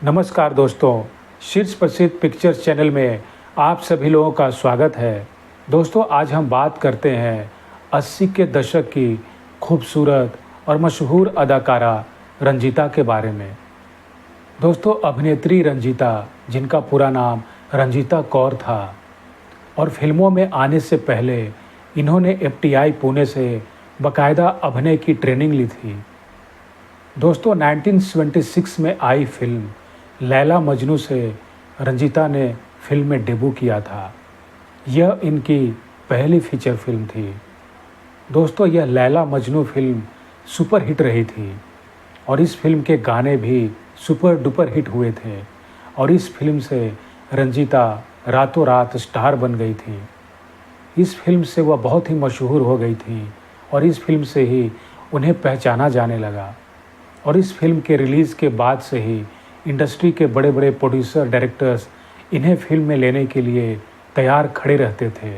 नमस्कार दोस्तों, शीर्ष प्रसिद्ध पिक्चर्स चैनल में आप सभी लोगों का स्वागत है। दोस्तों, आज हम बात करते हैं 80 के दशक की खूबसूरत और मशहूर अदाकारा रंजीता के बारे में। दोस्तों, अभिनेत्री रंजीता, जिनका पूरा नाम रंजीता कौर था और फिल्मों में आने से पहले इन्होंने FTI पुणे से बाकायदा अभिनय की ट्रेनिंग ली थी। दोस्तों, 1976 में आई फिल्म लैला मजनू से रंजीता ने फिल्म में डेब्यू किया था। यह इनकी पहली फीचर फिल्म थी। दोस्तों, यह Laila Majnu film super hit रही थी और इस फिल्म के गाने भी सुपर डुपर हिट हुए थे और इस फिल्म से रंजीता रातों रात स्टार बन गई थी। इस फिल्म से वह बहुत ही मशहूर हो गई थी और इस फिल्म से ही उन्हें पहचाना जाने लगा और इस फिल्म के रिलीज़ के बाद से ही इंडस्ट्री के बड़े बड़े प्रोड्यूसर डायरेक्टर्स इन्हें फिल्म में लेने के लिए तैयार खड़े रहते थे।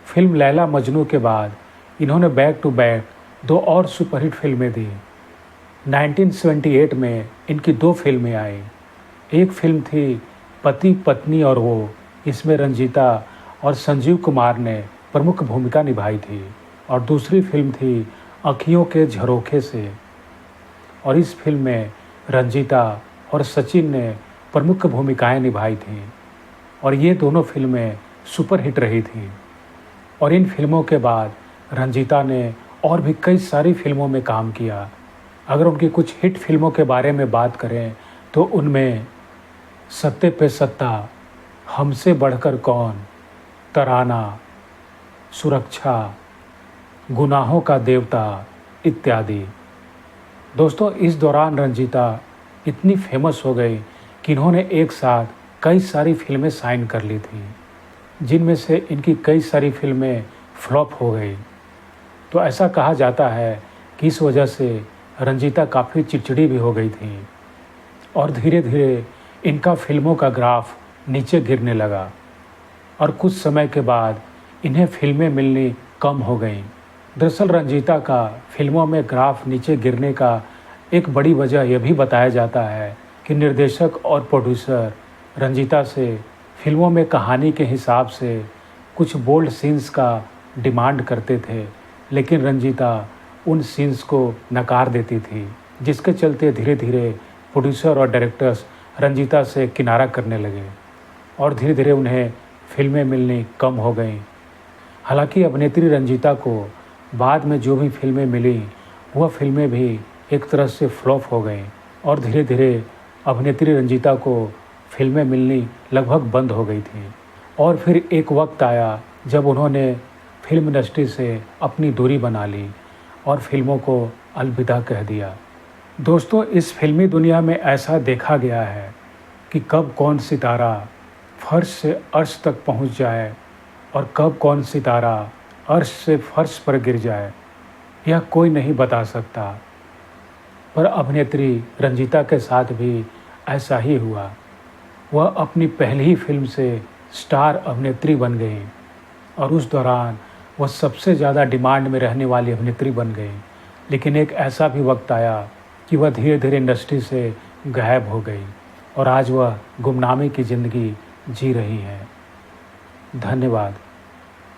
फिल्म लैला मजनू के बाद इन्होंने बैक टू बैक 2 और सुपरहिट फिल्में दी। 1978 में इनकी 2 फिल्में आई। एक फिल्म थी पति पत्नी और वो, इसमें रंजीता और संजीव कुमार ने प्रमुख भूमिका निभाई थी और दूसरी फिल्म थी अँखियों के झरोखे से और इस फिल्म में रंजीता और सचिन ने प्रमुख भूमिकाएं निभाई थीं और ये दोनों फिल्में सुपर हिट रही थीं। और इन फिल्मों के बाद रंजीता ने और भी कई सारी फिल्मों में काम किया। अगर उनकी कुछ हिट फिल्मों के बारे में बात करें तो उनमें सत्ते पे सत्ता, हमसे बढ़कर कौन, तराना, सुरक्षा, गुनाहों का देवता इत्यादि। दोस्तों, इस दौरान रंजीता इतनी फेमस हो गई कि इन्होंने एक साथ कई सारी फिल्में साइन कर ली थी, जिनमें से इनकी कई सारी फिल्में फ्लॉप हो गई। तो ऐसा कहा जाता है कि इस वजह से रंजीता काफ़ी चिड़चिड़ी भी हो गई थी और धीरे धीरे इनका फिल्मों का ग्राफ नीचे गिरने लगा और कुछ समय के बाद इन्हें फिल्में मिलनी कम हो गईं। दरअसल रंजीता का फिल्मों में ग्राफ नीचे गिरने का एक बड़ी वजह यह भी बताया जाता है कि निर्देशक और प्रोड्यूसर रंजीता से फिल्मों में कहानी के हिसाब से कुछ बोल्ड सीन्स का डिमांड करते थे, लेकिन रंजीता उन सीन्स को नकार देती थी, जिसके चलते धीरे धीरे प्रोड्यूसर और डायरेक्टर्स रंजीता से किनारा करने लगे और धीरे धीरे उन्हें फिल्में मिलनी कम हो गईं। हालांकि अभिनेत्री रंजीता को बाद में जो भी फिल्में मिली वह फिल्में भी एक तरह से फ्लॉप हो गईं और धीरे धीरे अभिनेत्री रंजीता को फिल्में मिलनी लगभग बंद हो गई थी। और फिर एक वक्त आया जब उन्होंने फिल्म इंडस्ट्री से अपनी दूरी बना ली और फिल्मों को अलविदा कह दिया। दोस्तों, इस फिल्मी दुनिया में ऐसा देखा गया है कि कब कौन सितारा फर्श से अर्श तक पहुंच जाए और कब कौन सितारा अर्श से फर्श पर गिर जाए, यह कोई नहीं बता सकता। पर अभिनेत्री रंजीता के साथ भी ऐसा ही हुआ। वह अपनी पहली ही फिल्म से स्टार अभिनेत्री बन गई और उस दौरान वह सबसे ज़्यादा डिमांड में रहने वाली अभिनेत्री बन गई। लेकिन एक ऐसा भी वक्त आया कि वह धीरे धीरे इंडस्ट्री से गायब हो गई और आज वह गुमनामी की ज़िंदगी जी रही हैं। धन्यवाद।